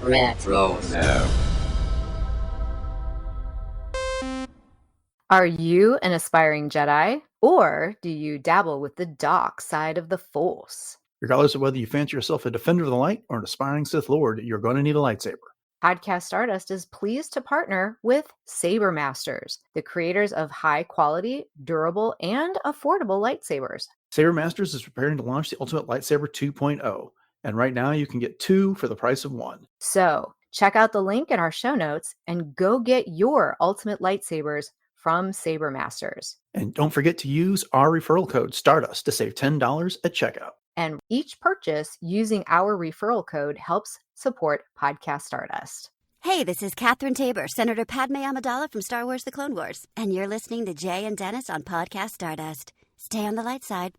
Retro. Are you an aspiring Jedi, or do you dabble with the dark side of the Force? Regardless of whether you fancy yourself a defender of the light or an aspiring Sith Lord, you're going to need a lightsaber. Podcast Stardust is pleased to partner with Saber Masters, the creators of high-quality, durable, and affordable lightsabers. Saber Masters is preparing to launch the Ultimate Lightsaber 2.0, and right now you can get 2 for the price of 1. So, check out the link in our show notes and go get your Ultimate Lightsabers from Saber Masters. And don't forget to use our referral code STARDUST to save $10 at checkout. And each purchase using our referral code helps support Podcast Stardust. Hey, this is Catherine Tabor, Senator Padme Amidala from Star Wars The Clone Wars. And you're listening to Jay and Dennis on Podcast Stardust. Stay on the light side.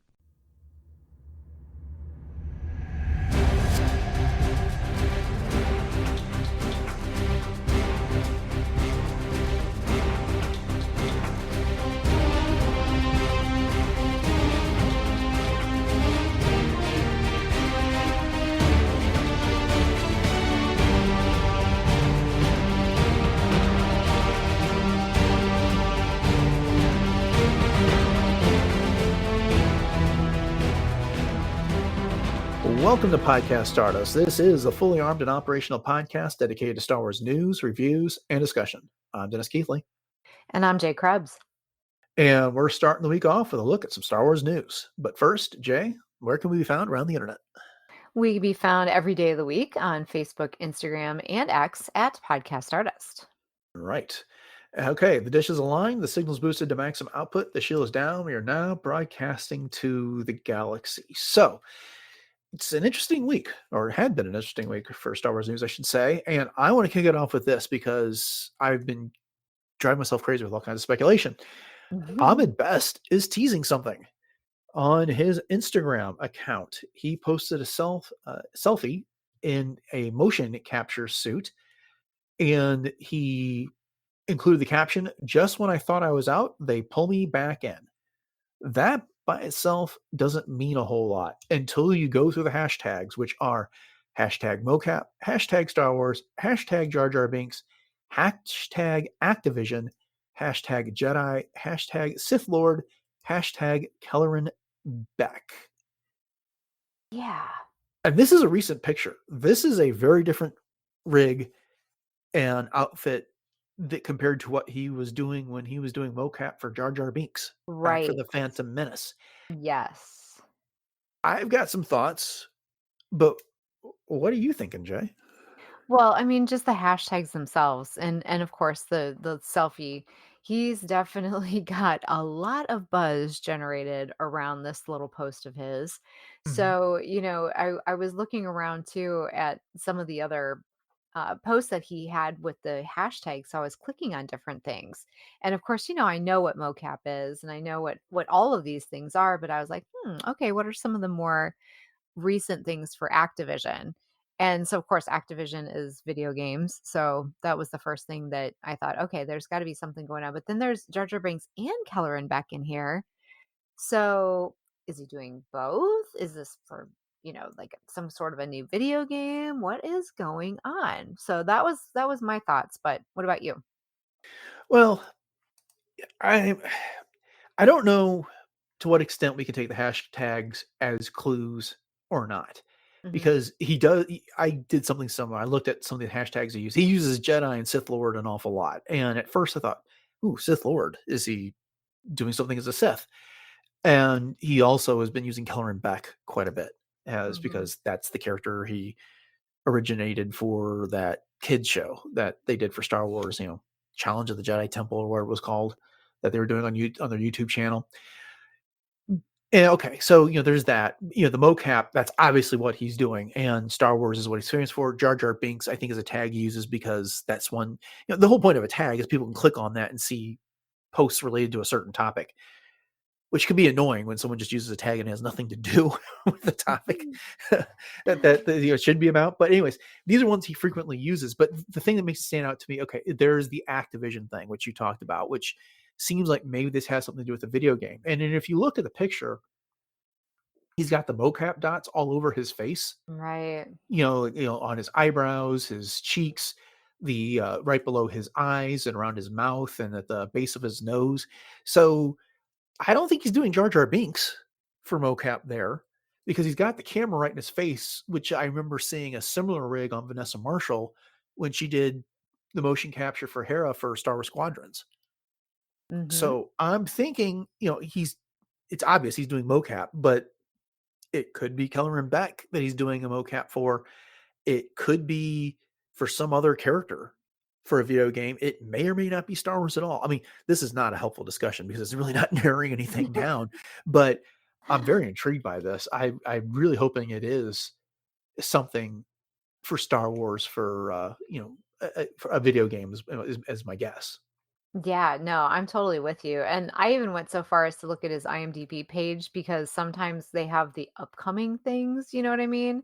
Welcome to Podcast Stardust. This is a fully armed and operational podcast dedicated to Star Wars news, reviews, and discussion. I'm Dennis Keithley. And I'm Jay Krebs. And we're starting the week off with a look at some Star Wars news. But first, Jay, where can we be found around the internet? We can be found every day of the week on Facebook, Instagram, and X at Podcast Stardust. Right. Okay, the dish is aligned, the signal's boosted to maximum output, the shield is down. We are now broadcasting to the galaxy. So, it's an interesting week, or had been an interesting week for Star Wars news, I should say. And I want to kick it off with this because I've been driving myself crazy with all kinds of speculation. Ahmed Best is teasing something on his Instagram account. He posted a selfie in a motion capture suit, and he included the caption, "Just when I thought I was out, they pull me back in." That by itself doesn't mean a whole lot until you go through the hashtags, which are hashtag mocap, hashtag Star Wars, hashtag Jar Jar Binks, hashtag Activision, hashtag Jedi, hashtag Sith Lord, hashtag Kelleran Beck. Yeah. And this is a recent picture. This is a very different rig and outfit that compared to what he was doing when he was doing mocap for Jar Jar Binks back for the Phantom Menace. Yes. I've got some thoughts, but what are you thinking, Jay? Well, I mean, just the hashtags themselves, and of course the selfie. He's definitely got a lot of buzz generated around this little post of his. So, I was looking around too at some of the other posts that he had with the hashtag. So I was clicking on different things. And of course, I know what mocap is and I know what all of these things are, but I was like, okay, what are some of the more recent things for Activision? And so of course, Activision is video games. So that was the first thing that I thought, okay, there's got to be something going on. But then there's Jar Jar Binks and Kelleran back in here. So is he doing both? Is this for like some sort of a new video game? What is going on? So that was my thoughts. But what about you? Well, I don't know to what extent we can take the hashtags as clues or not, because I did something similar. I looked at some of the hashtags he used. He uses Jedi and Sith Lord an awful lot. And at first I thought, ooh, Sith Lord, is he doing something as a Sith? And he also has been using Kelleran Beck quite a bit, because that's the character he originated for that kids show that they did for Star Wars, Challenge of the Jedi Temple, or what it was called, that they were doing on their YouTube channel. And okay, so there's that. The mocap, that's obviously what he's doing, and Star Wars is what he's famous for. Jar Jar Binks, I think, is a tag he uses because that's one. The whole point of a tag is people can click on that and see posts related to a certain topic, which can be annoying when someone just uses a tag and has nothing to do with the topic that it should be about. But anyways, these are ones he frequently uses. But the thing that makes it stand out to me, okay, there's the Activision thing, which you talked about, which seems like maybe this has something to do with the video game. And then if you look at the picture, He's got the mocap dots all over his face, Right. on his eyebrows, his cheeks, the right below his eyes and around his mouth and at the base of his nose. So I don't think he's doing Jar Jar Binks for mocap there because he's got the camera right in his face, which I remember seeing a similar rig on Vanessa Marshall when she did the motion capture for Hera for Star Wars Squadrons. Mhm. So I'm thinking, it's obvious he's doing mocap, but it could be Kelleran Beck that he's doing a mocap for. It could be for some other character for a video game. It may or may not be Star Wars at all. I mean, this is not a helpful discussion because it's really not narrowing anything down, but I'm very intrigued by this. I'm really hoping it is something for Star Wars for a video game as my guess. Yeah, no, I'm totally with you. And I even went so far as to look at his IMDb page because sometimes they have the upcoming things, you know what I mean,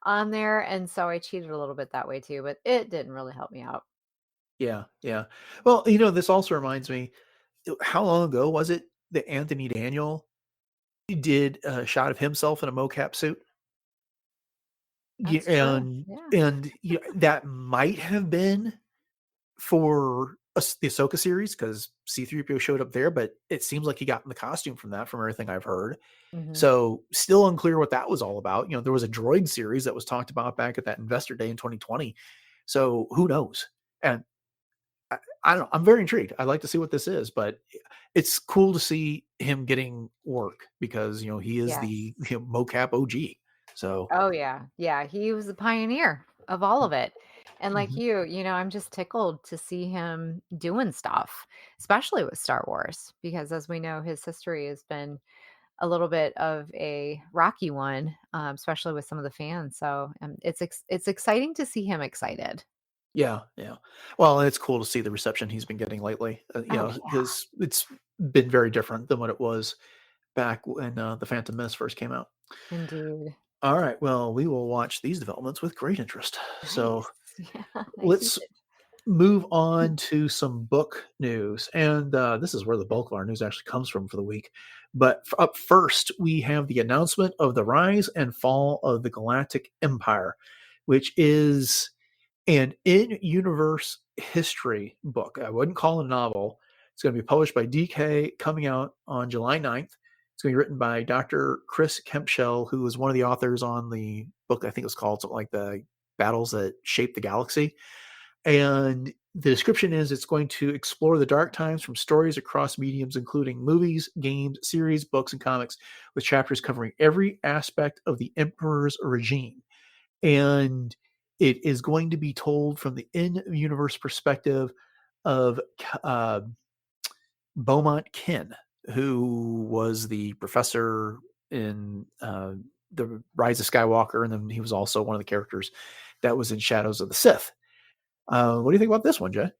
on there. And so I cheated a little bit that way too, but it didn't really help me out. Yeah, yeah. Well, this also reminds me, how long ago was it that Anthony Daniel did a shot of himself in a mocap suit? Yeah, That's true. Yeah. that might have been for the Ahsoka series because C-3PO showed up there, but it seems like he got in the costume from that, from everything I've heard. Hmm. So still unclear what that was all about. There was a droid series that was talked about back at that Investor Day in 2020. So who knows? And I don't know. I'm very intrigued. I'd like to see what this is, but it's cool to see him getting work because he is Yes. the mocap OG. So Oh, yeah. Yeah. He was the pioneer of all of it. And like mhm. you, I'm just tickled to see him doing stuff, especially with Star Wars, because as we know, his history has been a little bit of a rocky one, especially with some of the fans. So it's exciting to see him excited. Yeah, yeah. Well, it's cool to see the reception he's been getting lately. Oh yeah, Because it's been very different than what it was back when the Phantom Menace first came out. indeed. All right. Well, we will watch these developments with great interest. So Nice. Yeah, let's excited. move on to some book news. And this is where the bulk of our news actually comes from for the week. But up first, we have the announcement of the rise and fall of the Galactic Empire, which is an in-universe history book. I wouldn't call it a novel. It's going to be published by DK, coming out on July 9th. It's going to be written by Dr. Chris Kempshell, who was one of the authors on the book, I think it was called something like The Battles That Shaped the Galaxy. And the description is it's going to explore the dark times from stories across mediums, including movies, games, series, books, and comics, with chapters covering every aspect of the Emperor's regime. And it is going to be told from the in-universe perspective of uh, Beaumont Kin, who was the professor in the Rise of Skywalker, and then he was also one of the characters that was in Shadows of the Sith. What do you think about this one, Jay?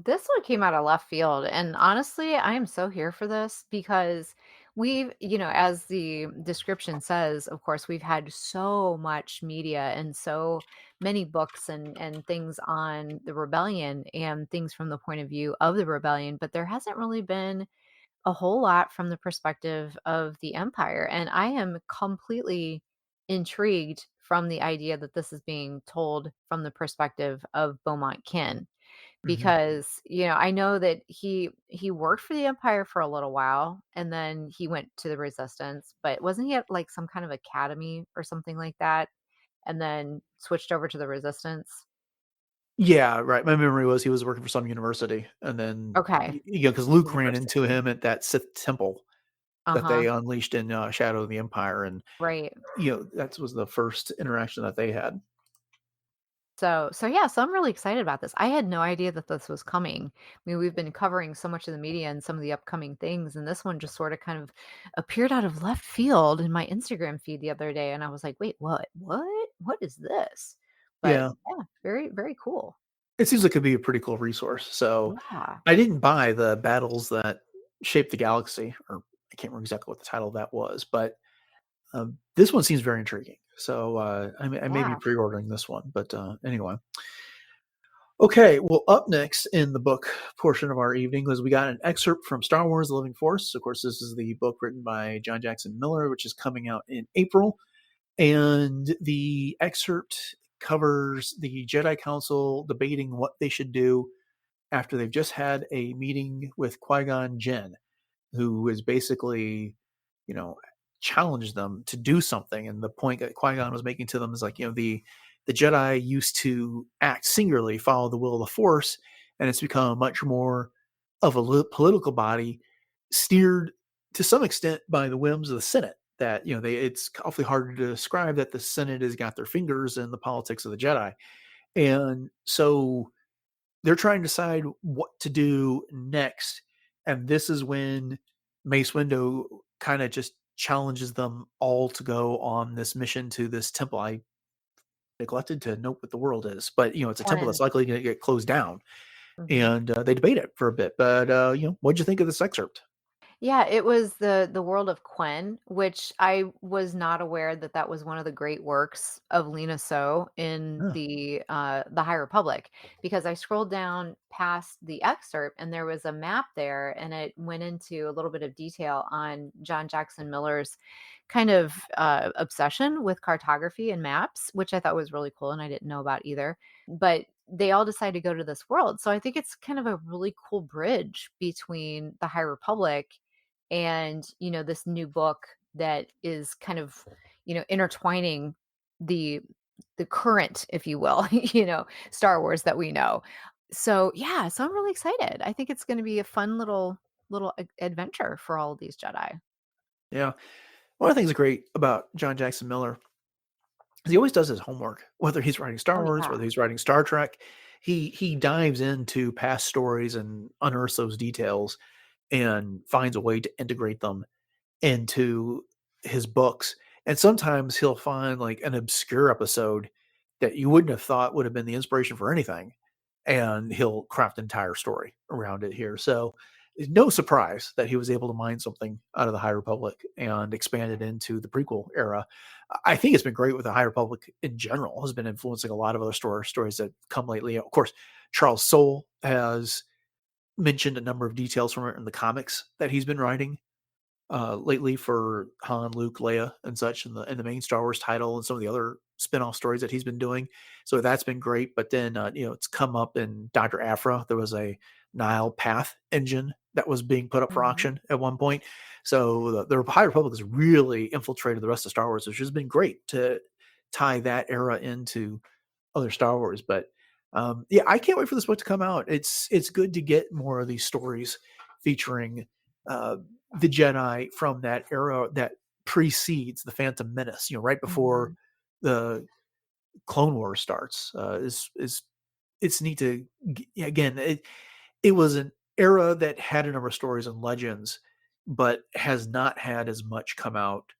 This one came out of left field, and honestly, I am so here for this because as the description says, of course, we've had so much media and so many books and things on the rebellion and things from the point of view of the rebellion, but there hasn't really been a whole lot from the perspective of the empire, and I am completely intrigued from the idea that this is being told from the perspective of Beaumont Kin Mhm. because I know that he worked for the empire for a little while and then he went to the resistance, but wasn't he at like some kind of academy or something like that and then switched over to the resistance? Yeah, right. My memory was he was working for some university, and then Okay. because Luke ran into University. him at that Sith temple that Uh-huh. they unleashed in Shadow of the Empire, and Right. that was the first interaction that they had. So yeah, so I'm really excited about this. I had no idea that this was coming. I mean, we've been covering so much of the media and some of the upcoming things, and this one just sort of kind of appeared out of left field in my Instagram feed the other day, and I was like, "Wait, what? What is this?" But Yeah, yeah, very, very cool. it seems like it could be a pretty cool resource. So Yeah. I didn't buy the Battles That Shaped the Galaxy, or I can't remember exactly what the title of that was, but this one seems very intriguing. So I may be Yeah. pre-ordering this one, but anyway. Okay, well, up next in the book portion of our evening was we got an excerpt from Star Wars: The Living Force. Of course, this is the book written by John Jackson Miller, which is coming out in April. And the excerpt covers the Jedi Council debating what they should do after they've just had a meeting with Qui-Gon Jinn, who is basically, you know, challenged them to do something. And the point that Qui-Gon was making to them is like, the Jedi used to act singularly, follow the will of the Force, and it's become much more of a political body steered to some extent by the whims of the Senate. That it's awfully hard to describe that the Senate has got their fingers in the politics of the Jedi, and so they're trying to decide what to do next. And this is when Mace Windu kind of just challenges them all to go on this mission to this temple. I neglected to note what the world is, but it's a temple Quinn. that's likely going to get closed down. Mhm. And they debate it for a bit. But what'd you think of this excerpt? Yeah, it was the world of Quen, which I was not aware that that was one of the great works of Lena So in Yeah. the High Republic, because I scrolled down past the excerpt and there was a map there, and it went into a little bit of detail on John Jackson Miller's kind of obsession with cartography and maps, which I thought was really cool and I didn't know about either. But they all decide to go to this world. So I think it's kind of a really cool bridge between the High Republic and this new book that is kind of intertwining the current, if you will, Star Wars that we know. So yeah, so I'm really excited. I think it's going to be a fun little adventure for all of these Jedi. Yeah. One of the things great about John Jackson Miller is he always does his homework, whether he's writing Star Oh Wars, yeah. whether he's writing Star Trek. He dives into past stories and unearths those details and finds a way to integrate them into his books. And sometimes he'll find like an obscure episode that you wouldn't have thought would have been the inspiration for anything. And he'll craft an entire story around it here. So it's no surprise that he was able to mine something out of the High Republic and expand it into the prequel era. I think it's been great with the High Republic in general, has been influencing a lot of other stories that come lately. Of course, Charles Soule has mentioned a number of details from it in the comics that he's been writing lately for Han, Luke, Leia, and such, in the main Star Wars title, and some of the other spin-off stories that he's been doing. So that's been great. But then it's come up in Dr. Aphra. There was a Nile Path engine that was being put up for Mhm. auction at one point. So the High Republic has really infiltrated the rest of Star Wars, which has been great to tie that era into other Star Wars. But yeah, I can't wait for this book to come out. It's good to get more of these stories featuring uh, the Jedi from that era that precedes the Phantom Menace. Right before Mhm. the Clone Wars starts. Is It's neat to again. It was an era that had a number of stories and legends, but has not had as much come out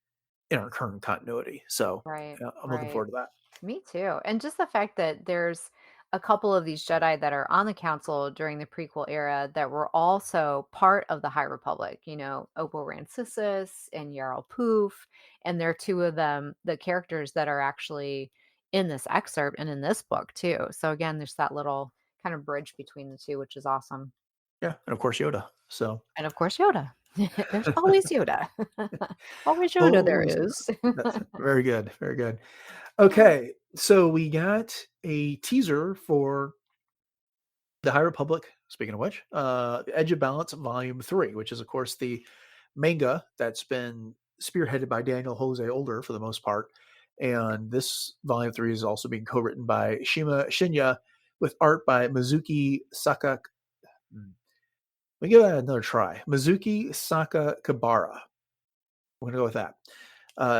in our current continuity. So Right, I'm looking right. forward to that. Me too. And just the fact that there's a couple of these Jedi that are on the council during the prequel era that were also part of the High Republic, Obo Rancisis and Yarl Poof. And they're two of them, the characters that are actually in this excerpt and in this book too. So again, there's that little kind of bridge between the two, which is awesome. Yeah, and of course Yoda. So And of course, Yoda. There's always Yoda. Always Yoda there always Yoda. is. That's very good, very good. Okay, so we got a teaser for the High Republic. Speaking of which, Edge of Balance Volume 3, which is of course the manga that's been spearheaded by Daniel Jose Older for the most part. And this Volume 3 is also being co-written by Shima Shinya with art by Mizuki Saka. Let me give that another try. Mizuki Sakakibara. We're gonna go with that.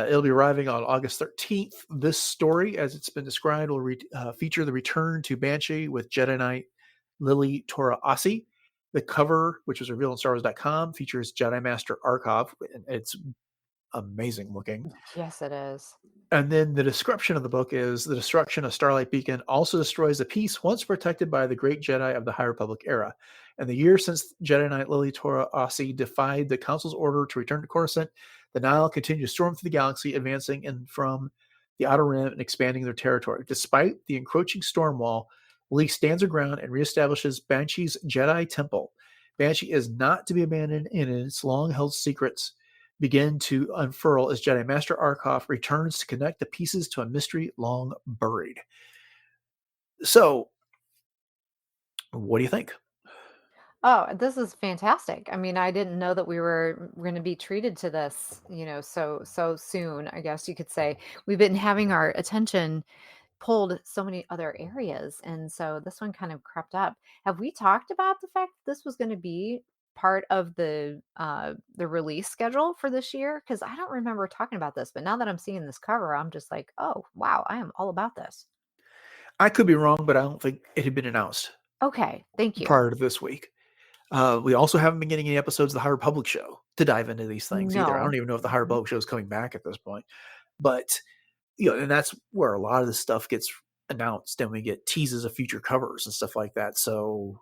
It'll be arriving on August 13th. This story, as it's been described, will feature the return to Banshee with Jedi Knight Lily Tora Asi. The cover, which was revealed on StarWars.com, features Jedi Master Archov, and it's amazing looking. Yes, it is. And then the description of the book is the destruction of Starlight Beacon also destroys the peace once protected by the great Jedi of the High Republic era. And the year since Jedi Knight Lily Tora Asi defied the Council's order to return to Coruscant, the Nile continued to storm through the galaxy, advancing in from the Outer Rim and expanding their territory. Despite the encroaching storm wall, Lily stands her ground and reestablishes Banshee's Jedi Temple. Banshee is not to be abandoned, and its long-held secrets begin to unfurl as Jedi Master Arkoff returns to connect the pieces to a mystery long buried. So, what do you think? Oh, this is fantastic. I mean, I didn't know that we were going to be treated to this, so soon, I guess you could say. We've been having our attention pulled so many other areas, and so this one kind of crept up. Have we talked about the fact that this was going to be part of the release schedule for this year? Because I don't remember talking about this, but now that I'm seeing this cover, I'm just like, oh wow, I am all about this. I could be wrong, but I don't think it had been announced Okay, thank you. prior to this week. We also haven't been getting any episodes of the High Republic show to dive into these things either. I No. don't even know if the High Mhm. Republic show is coming back at this point. But, and that's where a lot of this stuff gets announced, and we get teases of future covers and stuff like that. So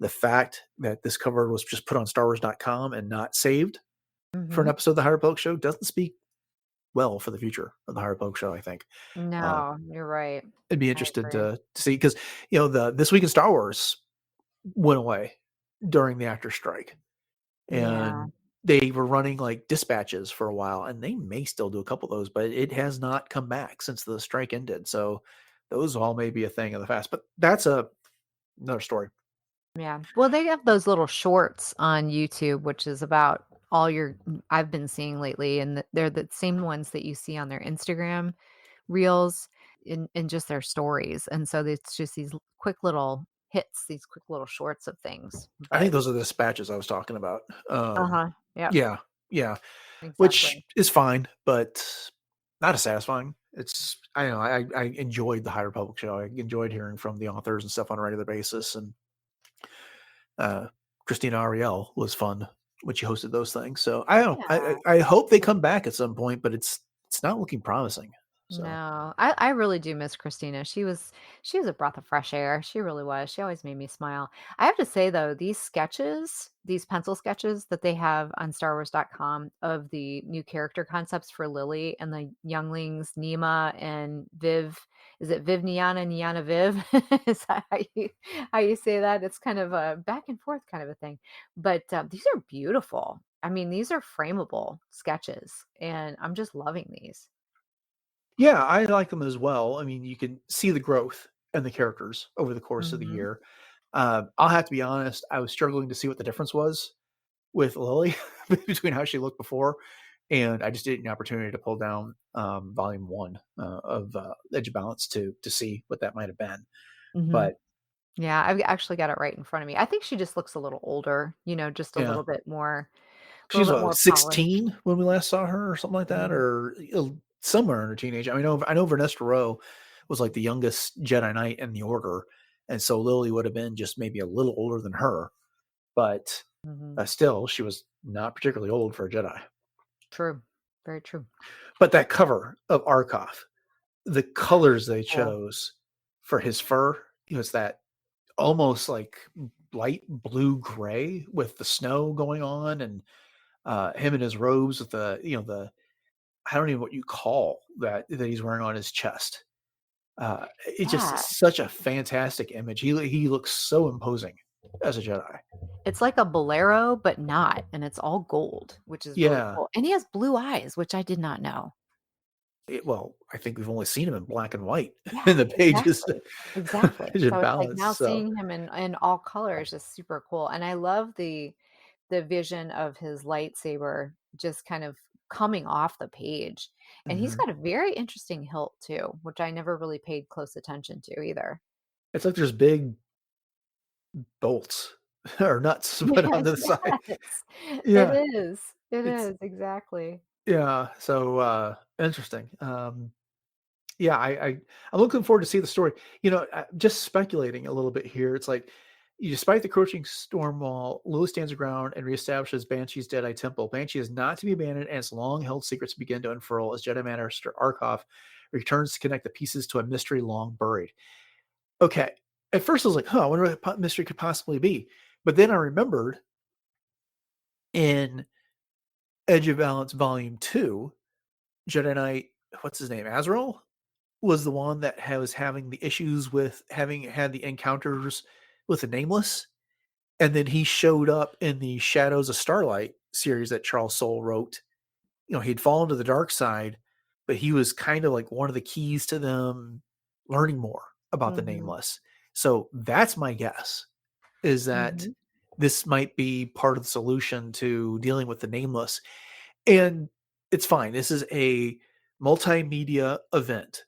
the fact that this cover was just put on StarWars.com and not saved for an Mhm. episode of the High Republic show doesn't speak well for the future of the High Republic show, I think. Uh, No, you're right. I'd be I interested agree. to see, because, the This Week in Star Wars went away during the actor strike. Yeah. And they were running like dispatches for a while, and they may still do a couple of those, but it has not come back since the strike ended. So those all may be a thing of the past, but that's another story. Yeah. Well, they have those little shorts on YouTube, which is about all I've been seeing lately, and they're the same ones that you see on their Instagram reels in just their stories. And so it's just these quick little hits, these quick little shorts of things. I think But those are the dispatches I was talking about. uh-huh. Yep. Yeah, yeah, which Exactly. is fine, but not as satisfying. I know I enjoyed the High Republic show. I enjoyed hearing from the authors and stuff on a regular basis, and uh, Christina Ariel was fun when she hosted those things. So I don't know. Yeah. I hope they come back at some point, but it's not looking promising. So No, I really do miss Christina. She was a breath of fresh air. She really was. She always made me smile. I have to say though, these sketches, these pencil sketches that they have on StarWars.com of the new character concepts for Lily and the younglings, Nima and Viv. Is it Viv Niana, Niana Viv? Is that how you say that? It's kind of a back and forth kind of a thing. But these are beautiful. I mean, these are frameable sketches, and I'm just loving these. yeah, I like them as well. I mean, you can see the growth in the characters over the course of the Mhm. year. I'll have to be honest. I was struggling to see what the difference was with Lily between how she looked before, and I just didn't get an opportunity to pull down volume one of Edge of Balance to see what that might have been. Mhm. But Yeah, I've actually got it right in front of me. I think she just looks a little older, just a yeah, little bit more she's polished. 16 when we last saw her, or something like that, Mhm. or somewhere in her teenage. I mean, I know Vernestra Rowe was like the youngest Jedi Knight in the Order, and so Lily would have been just maybe a little older than her, but Mhm. still, she was not particularly old for a Jedi. True. Very true. But that cover of Arkoff, the colors they Cool. chose for his fur, it's that almost like light blue gray with the snow going on, and him in his robes with the I don't even know what you call that he's wearing on his chest. It's just Yeah. such a fantastic image. He looks so imposing as a Jedi. It's like a bolero, but not, and it's all gold, which is really Yeah. cool. And he has blue eyes, which I did not know. Well, I think we've only seen him in black and white Yeah, in the pages, exactly. Exactly. Edge of So it's like Balance. now So, seeing him in all colors is super cool. And I love the vision of his lightsaber just kind of coming off the page. And he's mhm. got a very interesting hilt too, which I never really paid close attention to either. It's like there's big bolts or nuts put on Yes, the side. yes. It Yeah, is. It it's is, exactly. yeah. So interesting. Yeah, I'm looking forward to see the story. Just speculating a little bit here. It's like, despite the approaching storm wall, Lily stands her ground and reestablishes Banshee's Jedi Temple. Banshee is not to be abandoned, and its long-held secrets begin to unfurl as Jedi Master Arkoff returns to connect the pieces to a mystery long buried. Okay, at first I was like, "Huh, I wonder what the mystery could possibly be." But then I remembered in Edge of Balance Volume 2, Jedi Knight, what's his name? Azrael? was the one that was having the issues with having had the encounters with the Nameless, and then he showed up in the Shadows of Starlight series that Charles Soule wrote. He'd fallen to the dark side, but he was kind of like one of the keys to them learning more about the Mhm. Nameless. So that's my guess, is that Mhm. this might be part of the solution to dealing with the Nameless. And it's fine. This is a multimedia event.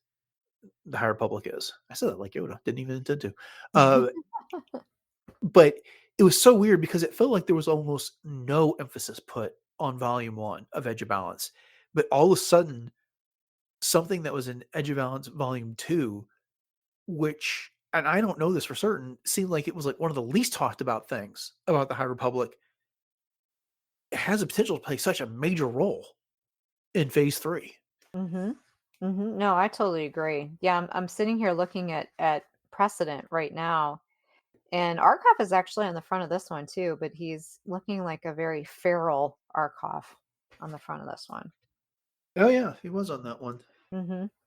The High Republic is. I said that like Yoda. Didn't even intend to. Uh, but it was so weird because it felt like there was almost no emphasis put on Volume 1 of Edge of Balance. But all of a sudden, something that was in Edge of Balance Volume 2, which, and I don't know this for certain, seemed like it was like one of the least talked about things about the High Republic, has the potential to play such a major role in Phase 3. Mhm. Mhm. No, I totally agree. Yeah, I'm sitting here looking at precedent right now, and Arkoff is actually on the front of this one too, but he's looking like a very feral Arkoff on the front of this one. Oh, yeah, he was on that one.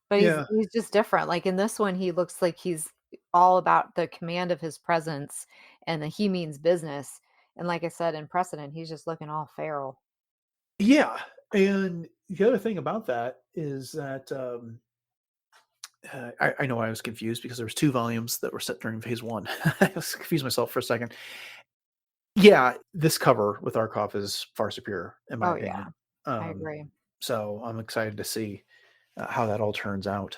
But he's Yeah. he's just different. Like in this one, he looks like he's all about the command of his presence and that he means business. And like I said, in precedent, he's just looking all feral. Yeah. And the other thing about that is that I know I was confused because there was 2 volumes that were set during Phase 1. I was confused myself for a second. Yeah, this cover with Arkoff is far superior in my Oh yeah, opinion. I Um, agree. so I'm excited to see how that all turns out.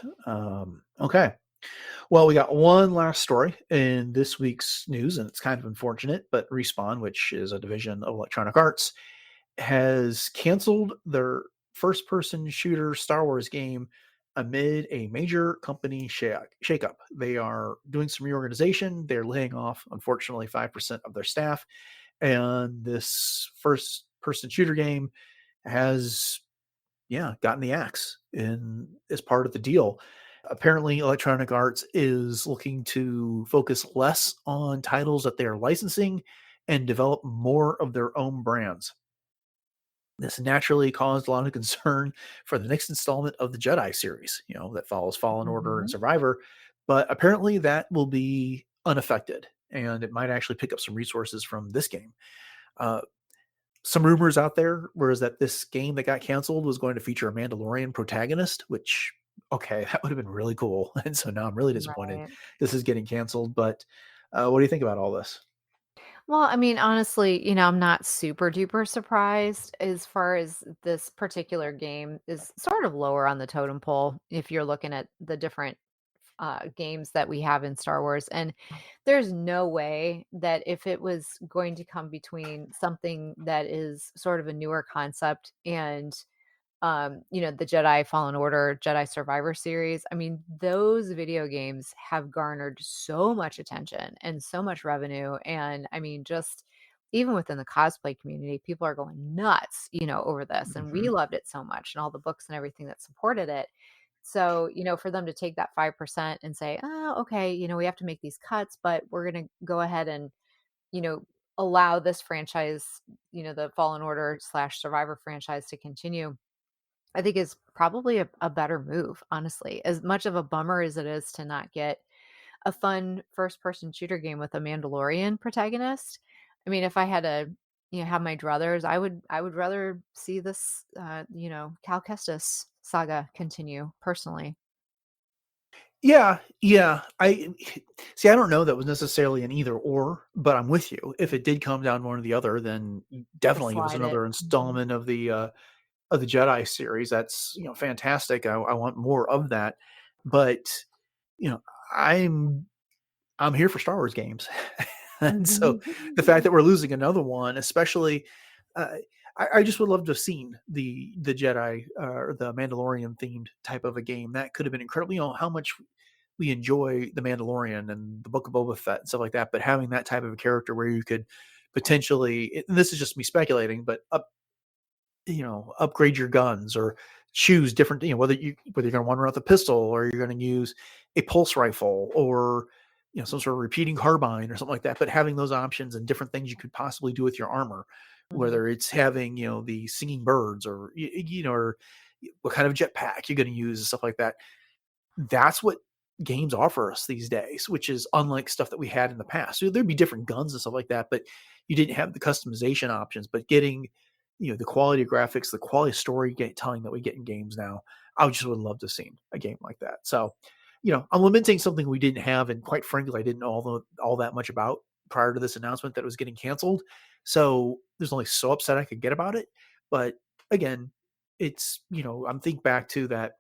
Okay. Well, we got one last story in this week's news, and it's kind of unfortunate, but Respawn, which is a division of Electronic Arts, has canceled their first person shooter Star Wars game amid a major company shakeup. They are doing some reorganization. They're laying off, unfortunately, 5% of their staff. And this first person shooter game has, yeah, gotten the axe in as part of the deal. Apparently, Electronic Arts is looking to focus less on titles that they are licensing and develop more of their own brands. This naturally caused a lot of concern for the next installment of the Jedi series, that follows Fallen Order and Mhm. Survivor. But apparently, that will be unaffected, and it might actually pick up some resources from this game. Uh, some rumors out there was that this game that got canceled was going to feature a Mandalorian protagonist, which, okay, that would have been really cool. And so now I'm really disappointed Right. this is getting canceled. But what do you think about all this? Well, I mean, honestly, I'm not super duper surprised as far as this particular game is sort of lower on the totem pole if you're looking at the different games that we have in Star Wars. And there's no way that if it was going to come between something that is sort of a newer concept and the Jedi Fallen Order, Jedi Survivor series. I mean, those video games have garnered so much attention and so much revenue. And I mean, just even within the cosplay community, people are going nuts, over this. And we Mhm. loved it so much and all the books and everything that supported it. So, for them to take that 5% and say, oh, okay, we have to make these cuts, but we're going to go ahead and, you know, allow this franchise, the Fallen Order slash Survivor franchise to continue, I think is probably a better move, honestly. As much of a bummer as it is to not get a fun first person shooter game with a Mandalorian protagonist. I mean, if I had to, have my druthers, I would rather see this Cal Kestis saga continue personally. Yeah, yeah. I see. I don't know that was necessarily an either or, but I'm with you. If it did come down one or the other, then Just definitely give us slide it. another Mhm. installment of the Jedi series. That's fantastic. I want more of that. But you know, I'm I'm here for Star Wars games, and so Mhm. the fact that we're losing another one, especially, uh, I just would love to have seen the Jedi or the Mandalorian themed type of a game. That could have been incredible. How much we enjoy the Mandalorian and the Book of Boba Fett and stuff like that, but having that type of a character where you could potentially, and this is just me speculating, but upgrade your guns or choose different, whether you're going to want to run with a pistol or you're going to use a pulse rifle or some sort of repeating carbine or something like that. But having those options and different things you could possibly do with your armor, Mhm. whether it's having the singing birds or or what kind of jetpack you're going to use and stuff like that. that's what games offer us these days, which is unlike stuff that we had in the past. So there'd be different guns and stuff like that, but you didn't have the customization options. But getting, the quality of graphics, the quality of storytelling that we get in games now, I just would love to see a game like that. So, I'm lamenting something we didn't have, and quite frankly, I didn't know all that much about prior to this announcement that it was getting canceled. So there's only so upset I could get about it. But again, it's, I'm thinking back to that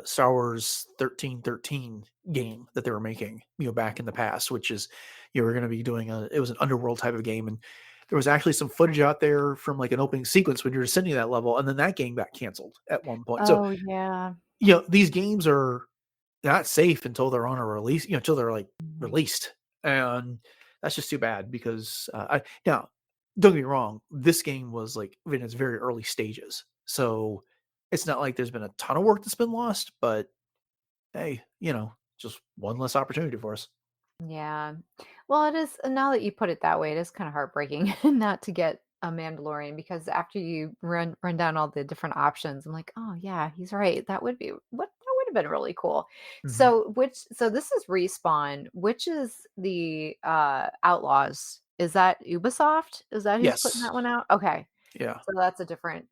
Star Wars 1313 game that they were making, back in the past, which is, you were going to be doing it was an underworld type of game. And there was actually some footage out there from like an opening sequence when you're ascending that level. And then that game got canceled at one point. So, Oh, yeah. these games are not safe until they're on a release, until they're like Mhm. released. And that's just too bad because now, don't get me wrong, this game was like in its very early stages. So it's not like there's been a ton of work that's been lost, but hey, just one less opportunity for us. Yeah. Well, it is now that you put it that way, it is kind of heartbreaking not to get a Mandalorian because after you run down all the different options, I'm like, oh yeah, he's right. That would have been really cool. Mhm. So this is Respawn. Which is the Outlaws? Is that Ubisoft? Is that who's putting Yes. that one out? Okay. Yeah. So that's a different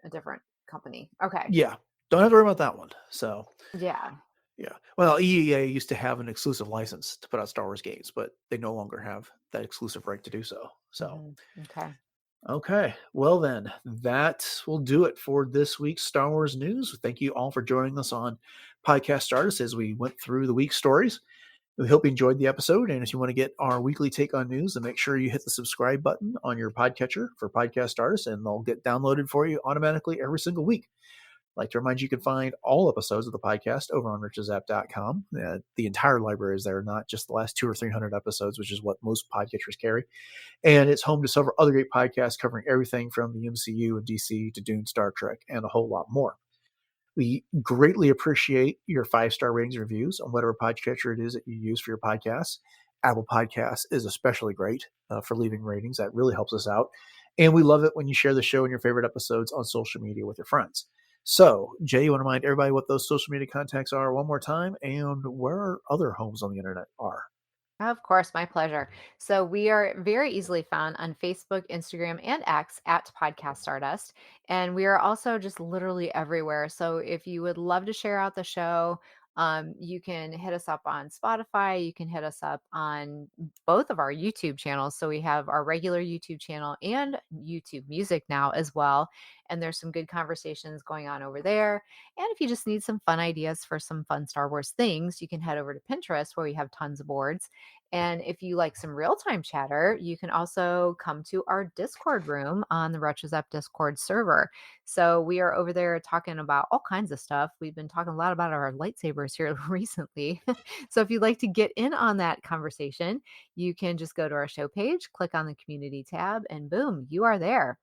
company. Okay. Yeah. Don't have to worry about that one. So, Yeah. yeah. Well, EEA used to have an exclusive license to put out Star Wars games, but they no longer have that exclusive right to do so. So, Okay. okay. Well, then, that will do it for this week's Star Wars news. Thank you all for joining us on Podcast Stardust as we went through the week's stories. We hope you enjoyed the episode. And if you want to get our weekly take on news, then make sure you hit the subscribe button on your podcatcher for Podcast Stardust, and they'll get downloaded for you automatically every single week. I'd like to remind you can find all episodes of the podcast over on richesapp.com. The entire library is there, not just the last 200 or 300 episodes, which is what most podcatchers carry. And it's home to several other great podcasts covering everything from the MCU and DC to Dune, Star Trek, and a whole lot more. We greatly appreciate your 5-star ratings and reviews on whatever podcatcher it is that you use for your podcasts. Apple Podcasts is especially great for leaving ratings. That really helps us out. And we love it when you share the show and your favorite episodes on social media with your friends. So, Jay, you want to remind everybody what those social media contacts are one more time and where our other homes on the internet are? Of course, my pleasure. So we are very easily found on Facebook, Instagram, and X at Podcast Stardust. And we are also just literally everywhere. So if you would love to share out the show, you can hit us up on Spotify. You can hit us up on both of our YouTube channels. So we have our regular YouTube channel and YouTube Music now as well. And there's some good conversations going on over there. And if you just need some fun ideas for some fun Star Wars things, you can head over to Pinterest where we have tons of boards. And if you like some real time chatter, you can also come to our Discord room on the Retros App Discord server. So we are over there talking about all kinds of stuff. We've been talking a lot about our lightsabers here recently. So if you'd like to get in on that conversation, you can just go to our show page, click on the community tab, and boom, you are there.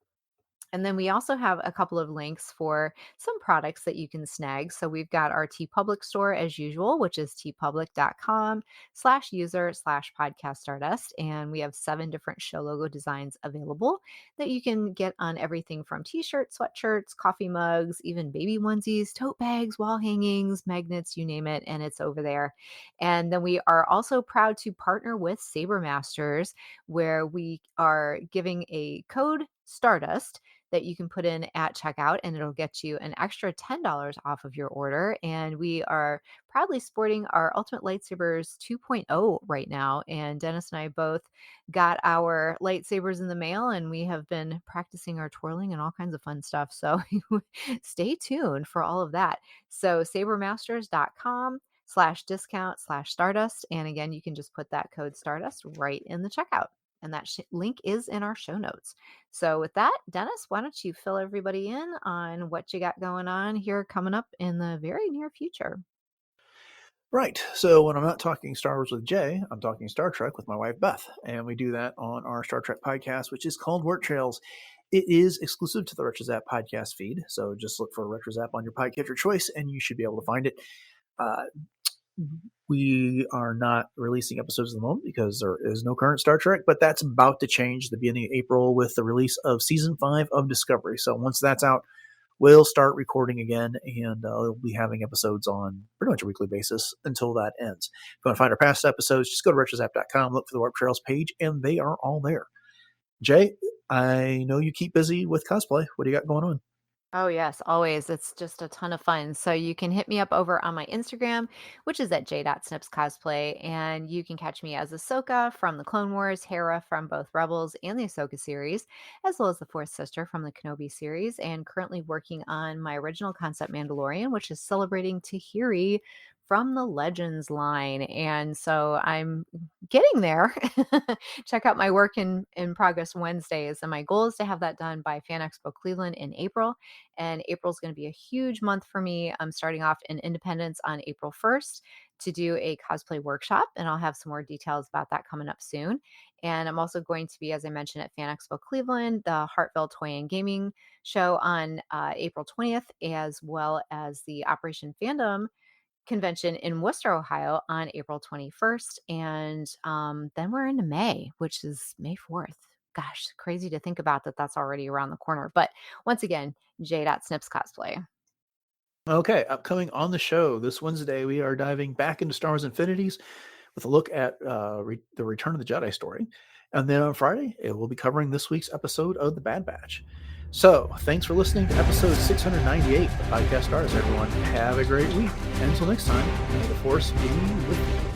And then we also have a couple of links for some products that you can snag. So we've got our TeePublic store as usual, which is teepublic.com/user/podcast stardust. And we have 7 different show logo designs available that you can get on everything from t-shirts, sweatshirts, coffee mugs, even baby onesies, tote bags, wall hangings, magnets, you name it. And it's over there. And then we are also proud to partner with Saber Masters, where we are giving a code Stardust that you can put in at checkout, and it'll get you an extra $10 off of your order. And we are proudly sporting our Ultimate Lightsabers 2.0 right now. And Dennis and I both got our lightsabers in the mail, and we have been practicing our twirling and all kinds of fun stuff. So stay tuned for all of that. So sabermasters.com/discount/stardust. And again, you can just put that code Stardust right in the checkout. And that link is in our show notes. So, with that, Dennis, why don't you fill everybody in on what you got going on here coming up in the very near future? Right. So when I'm not talking Star Wars with Jay, I'm talking Star Trek with my wife Beth, and we do that on our Star Trek podcast, which is called Work Trails. It is exclusive to the Retros App podcast feed, so just look for Retros App on your podcatcher choice, and you should be able to find it. Uh, we are not releasing episodes at the moment because there is no current Star Trek, but that's about to change the beginning of April with the release of season 5 of Discovery. So once that's out, we'll start recording again, and we'll be having episodes on pretty much a weekly basis until that ends. If you want to find our past episodes, just go to retrozap.com, look for the Warp Trails page, and they are all there. Jay, I know you keep busy with cosplay. What do you got going on? Oh, yes, always. It's just a ton of fun. So you can hit me up over on my Instagram, which is at j.snipscosplay, and you can catch me as Ahsoka from the Clone Wars, Hera from both Rebels and the Ahsoka series, as well as the Fourth Sister from the Kenobi series, and currently working on my original concept Mandalorian, which is celebrating Tahiri from the Legends line. And so I'm getting there. Check out my work in progress Wednesdays. And my goal is to have that done by Fan Expo Cleveland in April. And April is going to be a huge month for me. I'm starting off in Independence on April 1st to do a cosplay workshop, and I'll have some more details about that coming up soon. And I'm also going to be, as I mentioned, at Fan Expo Cleveland, the Hartville Toy and Gaming Show on April 20th, as well as the Operation Fandom convention in Worcester, Ohio on April 21st. And then we're into May, which is May 4th. Gosh, crazy to think about that that's already around the corner. But once again, J.Snips Cosplay. Okay, upcoming on the show this Wednesday, we are diving back into Star Wars Infinities with a look at the Return of the Jedi story. And then on Friday, it will be covering this week's episode of The Bad Batch. So, thanks for listening to episode 698 of Podcast Stardust, everyone. Have a great week. And until next time, may the Force be with you.